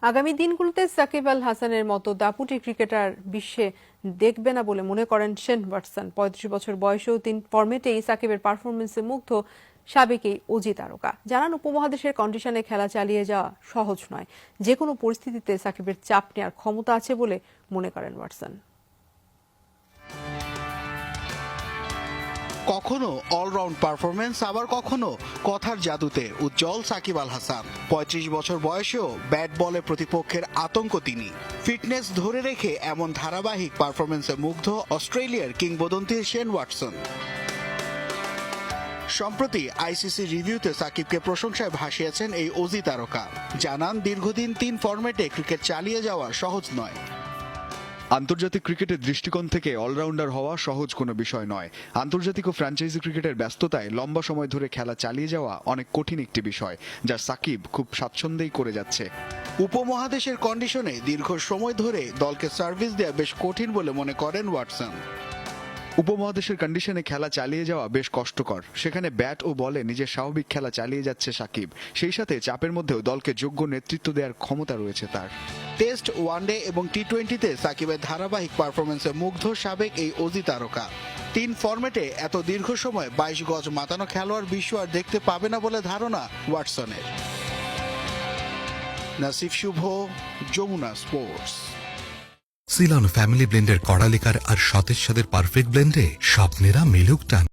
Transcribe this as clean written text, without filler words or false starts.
আগামী দিনগুলোতে সাকিব আল হাসানের মতো দাপুটে ক্রিকেটার বিশ্বে দেখবে না বলে মনে করেন শেন ওয়াটসন। ৩৫ বছর বয়সেও ৩ ফরম্যাটেই সাকিবের পারফরমেন্সে মুগ্ধ সাবেক এই অজি তারকা জানান, উপমহাদেশের কন্ডিশনে খেলা চালিয়ে যাওয়া সহজ নয়। যে কোনো পরিস্থিতিতে সাকিবের চাপ নেওয়ার ক্ষমতা আছে বলে মনে করেন ওয়াটসন। কখনো অলরাউন্ড পারফরমেন্স, আবার কখনো কথার জাদুতে উজ্জ্বল সাকিব আল হাসান। ৩৫ বছর বয়সেও ব্যাট বলে প্রতিপক্ষের আতঙ্ক তিনি। ফিটনেস ধরে রেখে এমন ধারাবাহিক পারফরমেন্সে মুগ্ধ অস্ট্রেলিয়ার কিংবদন্তি শেন ওয়াটসন। সম্প্রতি আইসিসি রিভিউতে সাকিবকে প্রশংসায় ভাসিয়েছেন এই অজি তারকা। জানান, দীর্ঘদিন ৩ ফরম্যাটে ক্রিকেট চালিয়ে যাওয়া সহজ নয়। আন্তর্জাতিক ক্রিকেটের দৃষ্টিকোণ থেকে অলরাউন্ডার হওয়া সহজ কোনো বিষয় নয়। আন্তর্জাতিক ও ফ্র্যাঞ্চাইজি ক্রিকেটের ব্যস্ততায় লম্বা সময় ধরে খেলা চালিয়ে যাওয়া অনেক কঠিন একটি বিষয়, যা সাকিব খুব স্বাচ্ছন্দ্যেই করে যাচ্ছে। উপমহাদেশের কন্ডিশনে দীর্ঘ সময় ধরে দলকে সার্ভিস দেওয়া বেশ কঠিন বলে মনে করেন ওয়াটসন। উপমহাদেশের কন্ডিশনে খেলা চালিয়ে যাওয়া বেশ কষ্টকর। সেখানে ব্যাট ও বলে নিজের স্বাভাবিক খেলা চালিয়ে যাচ্ছে সাকিব। সেই সাথে চাপের মধ্যেও দলকে যোগ্য নেতৃত্ব দেওয়ার ক্ষমতা রয়েছে তার। টেস্ট, ওয়ানডে এবং টি-20তে সাকিবের ধারাবাহিক পারফরমেন্সে মুগ্ধ সাবেক এই অজি তারকা। ৩ ফরম্যাটে এত দীর্ঘ সময় ২২ গজ মাতানো খেলোয়াড় বিশ্ব আর দেখতে পাবে না বলে ধারণা ওয়াটসনের। নাসিফ শুভ, যমুনা স্পোর্টস। সিলন ফ্যামিলি ব্লেন্ডের কড়ালিকার আর সতেজ স্বাদের পারফেক্ট ব্লেন্ডে স্বপ্নেরা মিলুক টান।